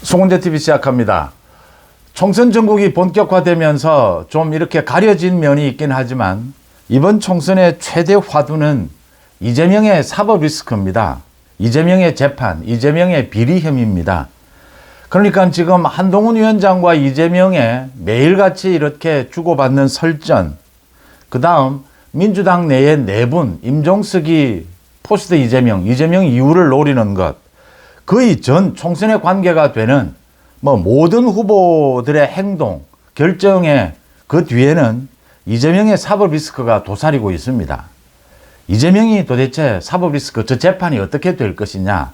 송은재 TV 시작합니다. 총선 전국이 본격화되면서 좀 이렇게 가려진 면이 있긴 하지만 이번 총선의 최대 화두는 이재명의 사법 리스크입니다. 이재명의 재판, 이재명의 비리 혐의입니다. 그러니까 지금 한동훈 위원장과 이재명의 매일같이 이렇게 주고받는 설전, 그 다음 민주당 내의 내분, 임종석이 포스트 이재명 이후를 노리는 것, 거의 전 총선에 관계가 되는 모든 후보들의 행동, 결정의 그 뒤에는 이재명의 사법 리스크가 도사리고 있습니다. 이재명이 도대체 사법 리스크, 저 재판이 어떻게 될 것이냐,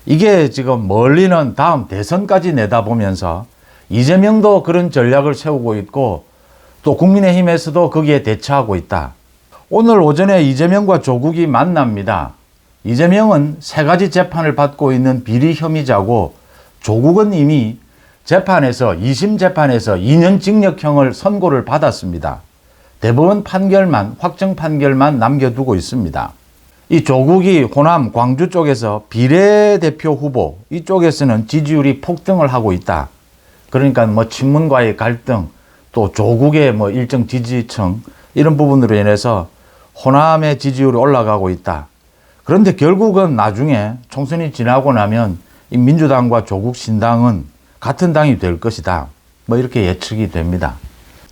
이게 지금 멀리는 다음 대선까지 내다보면서 이재명도 그런 전략을 세우고 있고 또 국민의힘에서도 거기에 대처하고 있다. 오늘 오전에 이재명과 조국이 만납니다. 이재명은 3가지 재판을 받고 있는 비리 혐의자고 조국은 이미 재판에서 2심 재판에서 2년 징역형을 선고를 받았습니다. 대법원 판결만, 확정 판결만 남겨두고 있습니다. 이 조국이 호남, 광주 쪽에서 비례대표 후보 이쪽에서는 지지율이 폭등을 하고 있다. 그러니까 친문과의 갈등, 또 조국의 일정 지지층 이런 부분으로 인해서 호남의 지지율이 올라가고 있다. 그런데 결국은 나중에 총선이 지나고 나면 이 민주당과 조국 신당은 같은 당이 될 것이다. 이렇게 예측이 됩니다.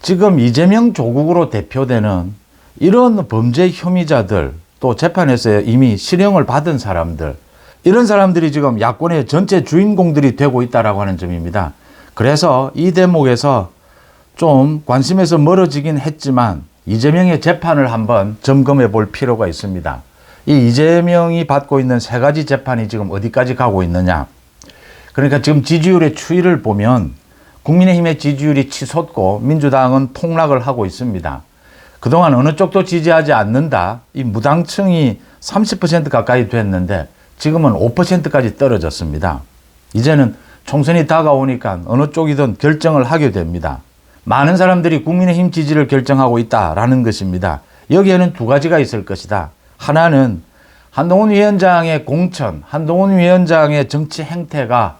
지금 이재명 조국으로 대표되는 이런 범죄 혐의자들, 또 재판에서 이미 실형을 받은 사람들, 이런 사람들이 지금 야권의 전체 주인공들이 되고 있다라고 하는 점입니다. 그래서 이 대목에서 좀 관심에서 멀어지긴 했지만 이재명의 재판을 한번 점검해 볼 필요가 있습니다. 이 이재명이 받고 있는 3가지 재판이 지금 어디까지 가고 있느냐. 그러니까 지금 지지율의 추이를 보면 국민의힘의 지지율이 치솟고 민주당은 폭락을 하고 있습니다. 그동안 어느 쪽도 지지하지 않는다. 이 무당층이 30% 가까이 됐는데 지금은 5%까지 떨어졌습니다. 이제는 총선이 다가오니까 어느 쪽이든 결정을 하게 됩니다. 많은 사람들이 국민의힘 지지를 결정하고 있다라는 것입니다. 여기에는 2가지가 있을 것이다. 하나는 한동훈 위원장의 공천, 한동훈 위원장의 정치 행태가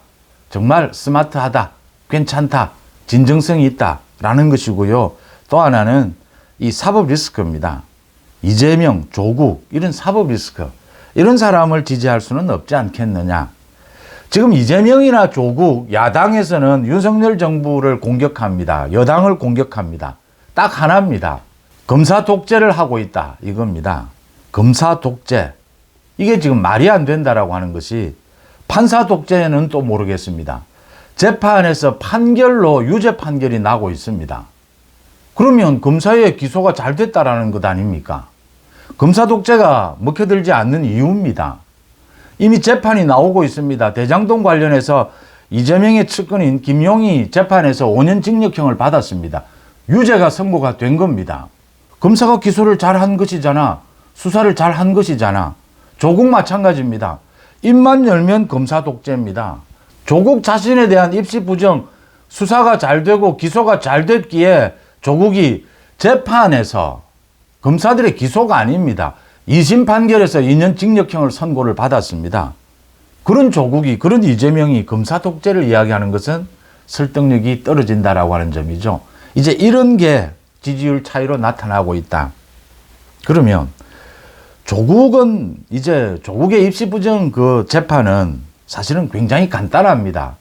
정말 스마트하다, 괜찮다, 진정성이 있다라는 것이고요. 또 하나는 이 사법 리스크입니다. 이재명, 조국 이런 사법 리스크, 이런 사람을 지지할 수는 없지 않겠느냐. 지금 이재명이나 조국, 야당에서는 윤석열 정부를 공격합니다. 여당을 공격합니다. 딱 하나입니다. 검사 독재를 하고 있다, 이겁니다. 검사 독재. 이게 지금 말이 안 된다라고 하는 것이, 판사 독재는 또 모르겠습니다. 재판에서 판결로 유죄 판결이 나고 있습니다. 그러면 검사의 기소가 잘 됐다라는 것 아닙니까? 검사 독재가 먹혀들지 않는 이유입니다. 이미 재판이 나오고 있습니다. 대장동 관련해서 이재명의 측근인 김용희 재판에서 5년 징역형을 받았습니다. 유죄가 선고가 된 겁니다. 검사가 기소를 잘한 것이잖아. 수사를 잘한 것이잖아. 조국 마찬가지입니다. 입만 열면 검사 독재입니다. 조국 자신에 대한 입시 부정, 수사가 잘 되고 기소가 잘 됐기에 조국이 재판에서 검사들의 기소가 아닙니다. 2심 판결에서 2년 징역형을 선고를 받았습니다. 그런 조국이, 그런 이재명이 검사 독재를 이야기하는 것은 설득력이 떨어진다라고 하는 점이죠. 이제 이런 게 지지율 차이로 나타나고 있다. 그러면 조국은 이제 조국의 입시 부정 그 재판은 사실은 굉장히 간단합니다.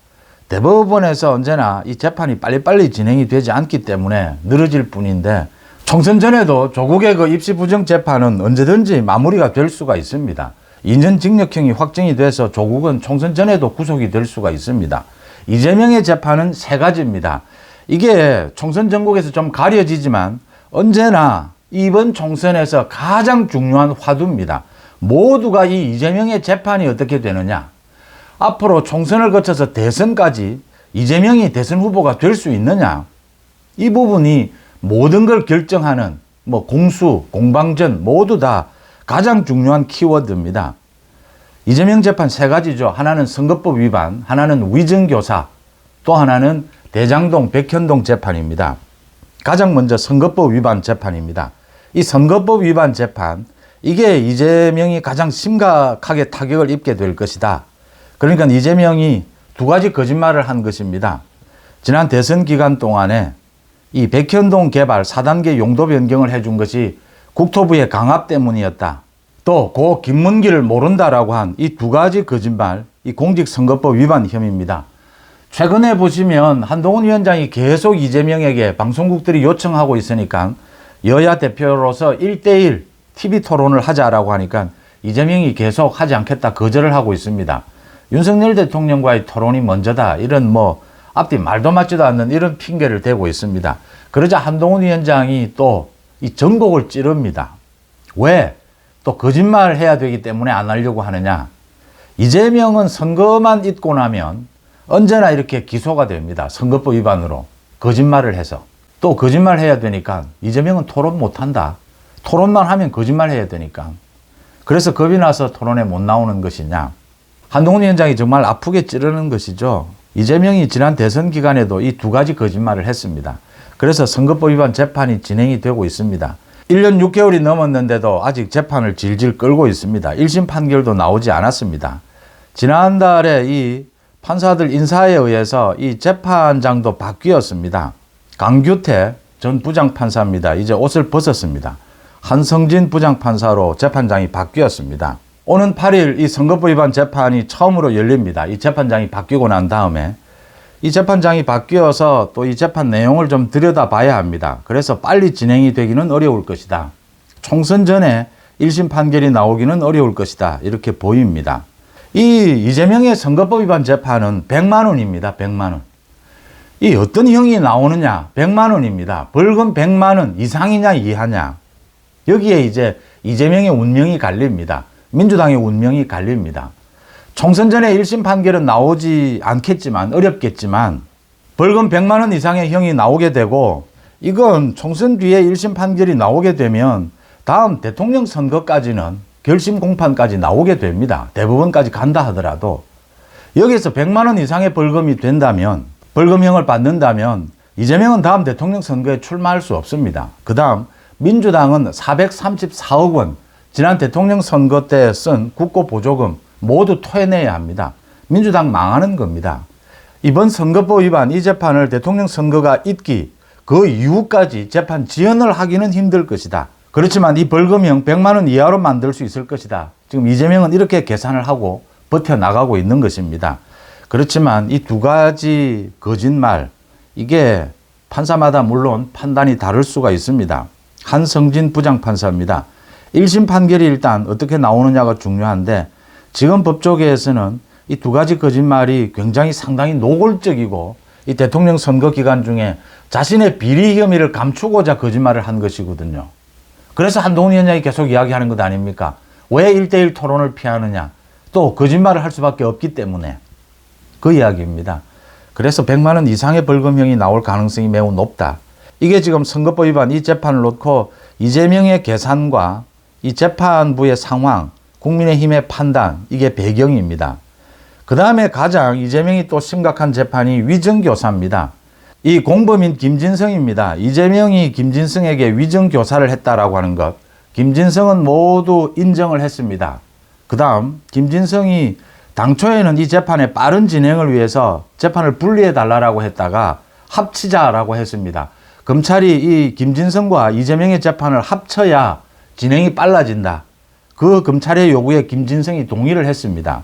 대법원에서 언제나 이 재판이 빨리빨리 진행이 되지 않기 때문에 늘어질 뿐인데, 총선 전에도 조국의 그 입시 부정 재판은 언제든지 마무리가 될 수가 있습니다. 2년 징역형이 확정이 돼서 조국은 총선 전에도 구속이 될 수가 있습니다. 이재명의 재판은 3가지입니다. 이게 총선 전국에서 좀 가려지지만 언제나 이번 총선에서 가장 중요한 화두입니다. 모두가 이 이재명의 재판이 어떻게 되느냐, 앞으로 총선을 거쳐서 대선까지 이재명이 대선 후보가 될 수 있느냐, 이 부분이 모든 걸 결정하는 공수, 공방전 모두 다 가장 중요한 키워드입니다. 이재명 재판 3가지죠. 하나는 선거법 위반, 하나는 위증교사, 또 하나는 대장동, 백현동 재판입니다. 가장 먼저 선거법 위반 재판입니다. 이 선거법 위반 재판, 이게 이재명이 가장 심각하게 타격을 입게 될 것이다. 그러니까 이재명이 두 가지 거짓말을 한 것입니다. 지난 대선 기간 동안에 이 백현동 개발 4단계 용도 변경을 해준 것이 국토부의 강압 때문이었다. 또 고 김문기를 모른다라고 한 이 두 가지 거짓말, 이 공직선거법 위반 혐의입니다. 최근에 보시면 한동훈 위원장이 계속 이재명에게 방송국들이 요청하고 있으니까 여야 대표로서 1대1 TV 토론을 하자라고 하니까 이재명이 계속 하지 않겠다 거절을 하고 있습니다. 윤석열 대통령과의 토론이 먼저다, 이런 앞뒤 말도 맞지도 않는 이런 핑계를 대고 있습니다. 그러자 한동훈 위원장이 또 이 전곡을 찌릅니다. 왜? 또 거짓말을 해야 되기 때문에 안 하려고 하느냐. 이재명은 선거만 있고 나면 언제나 이렇게 기소가 됩니다. 선거법 위반으로 거짓말을 해서. 또 거짓말 해야 되니까 이재명은 토론 못한다. 토론만 하면 거짓말 해야 되니까. 그래서 겁이 나서 토론에 못 나오는 것이냐. 한동훈 위원장이 정말 아프게 찌르는 것이죠. 이재명이 지난 대선 기간에도 이 두 가지 거짓말을 했습니다. 그래서 선거법 위반 재판이 진행이 되고 있습니다. 1년 6개월이 넘었는데도 아직 재판을 질질 끌고 있습니다. 1심 판결도 나오지 않았습니다. 지난달에 이 판사들 인사에 의해서 이 재판장도 바뀌었습니다. 강규태 전 부장판사입니다. 이제 옷을 벗었습니다. 한성진 부장판사로 재판장이 바뀌었습니다. 오는 8일 이 선거법 위반 재판이 처음으로 열립니다. 이 재판장이 바뀌고 난 다음에 이 재판장이 바뀌어서 또 이 재판 내용을 좀 들여다봐야 합니다. 그래서 빨리 진행이 되기는 어려울 것이다. 총선 전에 1심 판결이 나오기는 어려울 것이다. 이렇게 보입니다. 이 이재명의 선거법 위반 재판은 100만 원입니다. 100만 원. 이 어떤 형이 나오느냐? 100만 원입니다. 벌금 100만 원 이상이냐 이하냐? 여기에 이제 이재명의 운명이 갈립니다. 민주당의 운명이 갈립니다. 총선 전에 1심 판결은 나오지 않겠지만, 어렵겠지만 벌금 100만 원 이상의 형이 나오게 되고, 이건 총선 뒤에 1심 판결이 나오게 되면 다음 대통령 선거까지는 결심 공판까지 나오게 됩니다. 대법원까지 간다 하더라도. 여기서 100만 원 이상의 벌금이 된다면, 벌금형을 받는다면 이재명은 다음 대통령 선거에 출마할 수 없습니다. 그 다음 민주당은 434억 원 지난 대통령 선거 때 쓴 국고 보조금 모두 토해내야 합니다. 민주당 망하는 겁니다. 이번 선거법 위반 이 재판을 대통령 선거가 있기 그 이후까지 재판 지연을 하기는 힘들 것이다. 그렇지만 이 벌금형 100만 원 이하로 만들 수 있을 것이다. 지금 이재명은 이렇게 계산을 하고 버텨나가고 있는 것입니다. 그렇지만 이 두 가지 거짓말, 이게 판사마다 물론 판단이 다를 수가 있습니다. 한성진 부장판사입니다. 1심 판결이 일단 어떻게 나오느냐가 중요한데, 지금 법조계에서는 이 두 가지 거짓말이 굉장히 상당히 노골적이고 이 대통령 선거 기간 중에 자신의 비리 혐의를 감추고자 거짓말을 한 것이거든요. 그래서 한동훈 위원장이 계속 이야기하는 것 아닙니까? 왜 1대1 토론을 피하느냐? 또 거짓말을 할 수밖에 없기 때문에. 그 이야기입니다. 그래서 100만 원 이상의 벌금형이 나올 가능성이 매우 높다. 이게 지금 선거법 위반 이 재판을 놓고 이재명의 계산과 이 재판부의 상황, 국민의힘의 판단, 이게 배경입니다. 그 다음에 가장 이재명이 또 심각한 재판이 위정교사입니다. 이 공범인 김진성입니다. 이재명이 김진성에게 위정교사를 했다라고 하는 것, 김진성은 모두 인정을 했습니다. 그 다음 김진성이 당초에는 이 재판의 빠른 진행을 위해서 재판을 분리해달라고 했다가 합치자라고 했습니다. 검찰이 이 김진성과 이재명의 재판을 합쳐야 진행이 빨라진다. 그 검찰의 요구에 김진성이 동의를 했습니다.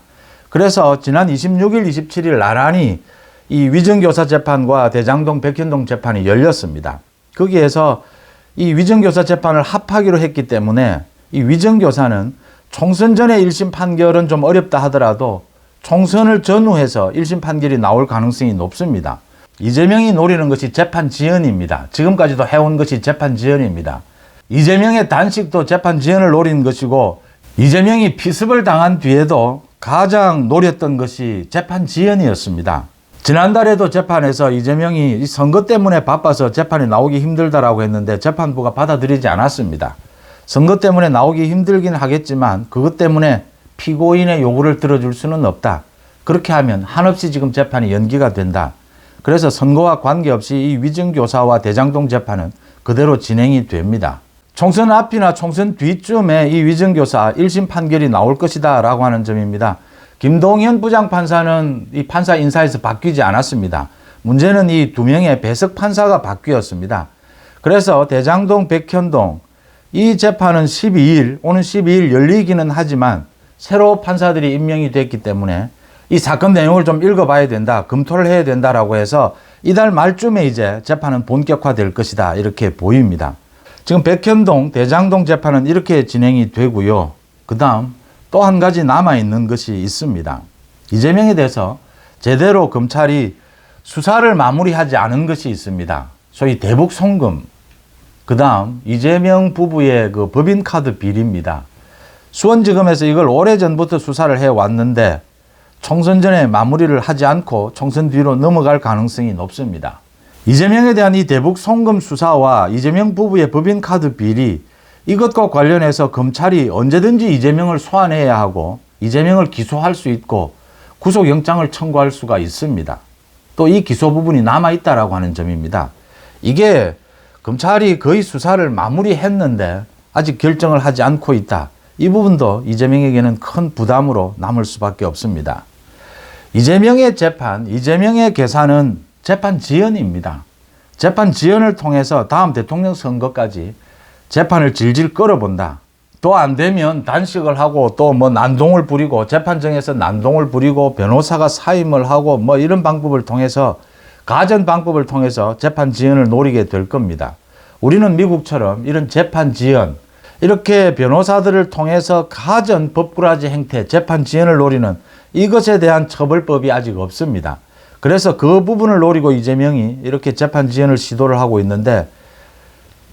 그래서 지난 26일, 27일 나란히 이 위정교사 재판과 대장동 백현동 재판이 열렸습니다. 거기에서 이 위정교사 재판을 합하기로 했기 때문에 이 위정교사는 총선 전에 1심 판결은 좀 어렵다 하더라도 총선을 전후해서 1심 판결이 나올 가능성이 높습니다. 이재명이 노리는 것이 재판 지연입니다. 지금까지도 해온 것이 재판 지연입니다. 이재명의 단식도 재판 지연을 노린 것이고, 이재명이 피습을 당한 뒤에도 가장 노렸던 것이 재판 지연이었습니다. 지난달에도 재판에서 이재명이 선거 때문에 바빠서 재판이 나오기 힘들다라고 했는데 재판부가 받아들이지 않았습니다. 선거 때문에 나오기 힘들긴 하겠지만 그것 때문에 피고인의 요구를 들어줄 수는 없다. 그렇게 하면 한없이 지금 재판이 연기가 된다. 그래서 선거와 관계없이 이 위정교사와 대장동 재판은 그대로 진행이 됩니다. 총선 앞이나 총선 뒤쯤에 이 위정교사 1심 판결이 나올 것이다 라고 하는 점입니다. 김동현 부장판사는 이 판사 인사에서 바뀌지 않았습니다. 문제는 이 두 명의 배석 판사가 바뀌었습니다. 그래서 대장동, 백현동 이 재판은 오는 12일 열리기는 하지만 새로 판사들이 임명이 됐기 때문에 이 사건 내용을 좀 읽어봐야 된다, 검토를 해야 된다라고 해서 이달 말쯤에 이제 재판은 본격화될 것이다 이렇게 보입니다. 지금 백현동, 대장동 재판은 이렇게 진행이 되고요. 그 다음 또 한 가지 남아있는 것이 있습니다. 이재명에 대해서 제대로 검찰이 수사를 마무리하지 않은 것이 있습니다. 소위 대북 송금, 그 다음 이재명 부부의 그 법인카드 비리입니다. 수원지검에서 이걸 오래전부터 수사를 해왔는데 총선 전에 마무리를 하지 않고 총선 뒤로 넘어갈 가능성이 높습니다. 이재명에 대한 이 대북 송금 수사와 이재명 부부의 법인카드 비리, 이것과 관련해서 검찰이 언제든지 이재명을 소환해야 하고 이재명을 기소할 수 있고 구속영장을 청구할 수가 있습니다. 또 이 기소 부분이 남아있다라고 하는 점입니다. 이게 검찰이 거의 수사를 마무리했는데 아직 결정을 하지 않고 있다. 이 부분도 이재명에게는 큰 부담으로 남을 수밖에 없습니다. 이재명의 재판, 이재명의 계산은 재판 지연입니다. 재판 지연을 통해서 다음 대통령 선거까지 재판을 질질 끌어본다. 또 안 되면 단식을 하고 또 뭐 난동을 부리고 재판정에서 난동을 부리고 변호사가 사임을 하고 뭐 이런 방법을 통해서 가전 방법을 통해서 재판 지연을 노리게 될 겁니다. 우리는 미국처럼 이런 재판 지연, 이렇게 변호사들을 통해서 가전 법꾸라지 행태, 재판 지연을 노리는 이것에 대한 처벌법이 아직 없습니다. 그래서 그 부분을 노리고 이재명이 이렇게 재판 지연을 시도를 하고 있는데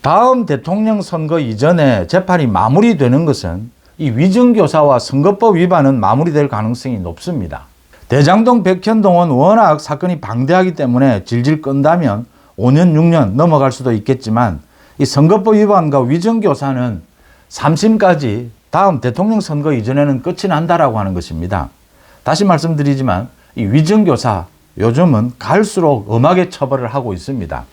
다음 대통령 선거 이전에 재판이 마무리되는 것은 이 위증교사와 선거법 위반은 마무리될 가능성이 높습니다. 대장동, 백현동은 워낙 사건이 방대하기 때문에 질질 끈다면 5년, 6년 넘어갈 수도 있겠지만 이 선거법 위반과 위증교사는 3심까지 다음 대통령 선거 이전에는 끝이 난다라고 하는 것입니다. 다시 말씀드리지만 이 위증교사 요즘은 갈수록 엄하게 처벌을 하고 있습니다.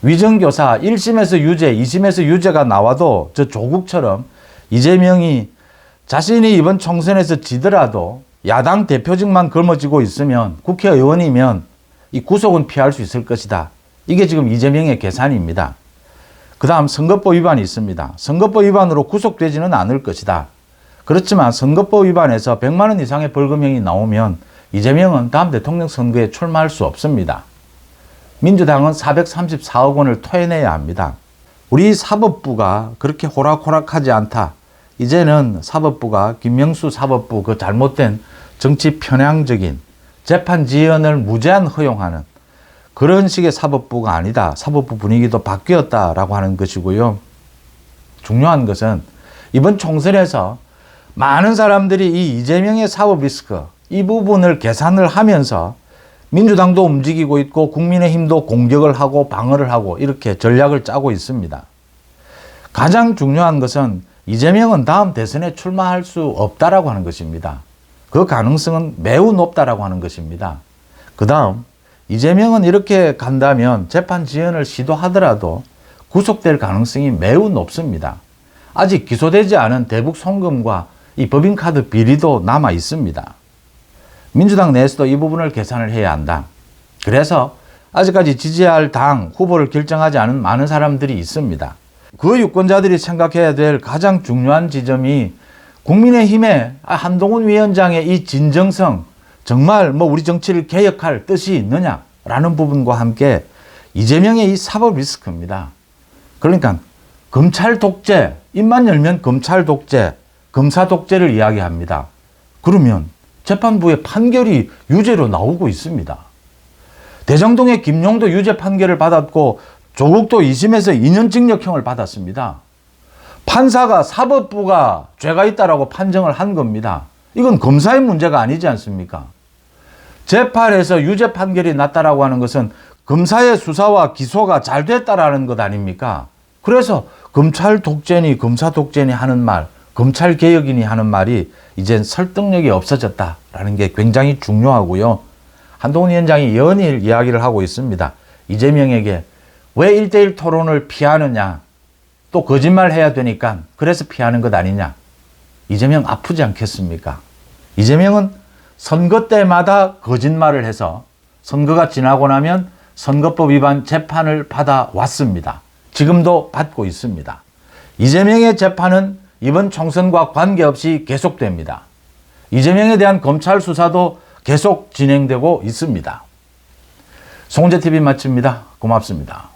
위증교사 1심에서 유죄, 2심에서 유죄가 나와도 저 조국처럼 이재명이 자신이 이번 총선에서 지더라도 야당 대표직만 걸머쥐고 있으면 국회의원이면 이 구속은 피할 수 있을 것이다. 이게 지금 이재명의 계산입니다. 그 다음 선거법 위반이 있습니다. 선거법 위반으로 구속되지는 않을 것이다. 그렇지만 선거법 위반에서 100만 원 이상의 벌금형이 나오면 이재명은 다음 대통령 선거에 출마할 수 없습니다. 민주당은 434억 원을 토해내야 합니다. 우리 사법부가 그렇게 호락호락하지 않다. 이제는 사법부가 김명수 사법부 그 잘못된 정치 편향적인 재판 지연을 무제한 허용하는 그런 식의 사법부가 아니다. 사법부 분위기도 바뀌었다라고 하는 것이고요. 중요한 것은 이번 총선에서 많은 사람들이 이 이재명의 사법 리스크 이 부분을 계산을 하면서 민주당도 움직이고 있고 국민의힘도 공격을 하고 방어를 하고 이렇게 전략을 짜고 있습니다. 가장 중요한 것은 이재명은 다음 대선에 출마할 수 없다라고 하는 것입니다. 그 가능성은 매우 높다라고 하는 것입니다. 그 다음 이재명은 이렇게 간다면 재판 지연을 시도하더라도 구속될 가능성이 매우 높습니다. 아직 기소되지 않은 대북 송금과 이 법인카드 비리도 남아 있습니다. 민주당 내에서도 이 부분을 계산을 해야 한다. 그래서 아직까지 지지할 당 후보를 결정하지 않은 많은 사람들이 있습니다. 그 유권자들이 생각해야 될 가장 중요한 지점이 국민의힘의 한동훈 위원장의 이 진정성, 정말 뭐 우리 정치를 개혁할 뜻이 있느냐라는 부분과 함께 이재명의 이 사법 리스크입니다. 그러니까 검찰 독재, 입만 열면 검찰 독재, 검사 독재를 이야기합니다. 그러면 재판부의 판결이 유죄로 나오고 있습니다. 대장동의 김용도 유죄 판결을 받았고 조국도 2심에서 2년 징역형을 받았습니다. 판사가 사법부가 죄가 있다라고 판정을 한 겁니다. 이건 검사의 문제가 아니지 않습니까? 재판에서 유죄 판결이 났다라고 하는 것은 검사의 수사와 기소가 잘 됐다라는 것 아닙니까? 그래서 검찰 독재니 검사 독재니 하는 말, 검찰 개혁이니 하는 말이 이젠 설득력이 없어졌다라는 게 굉장히 중요하고요. 한동훈 위원장이 연일 이야기를 하고 있습니다. 이재명에게 왜 1대1 토론을 피하느냐, 또 거짓말 해야 되니까 그래서 피하는 것 아니냐. 이재명 아프지 않겠습니까? 이재명은 선거 때마다 거짓말을 해서 선거가 지나고 나면 선거법 위반 재판을 받아왔습니다. 지금도 받고 있습니다. 이재명의 재판은 이번 총선과 관계없이 계속됩니다. 이재명에 대한 검찰 수사도 계속 진행되고 있습니다. 송재TV 마칩니다. 고맙습니다.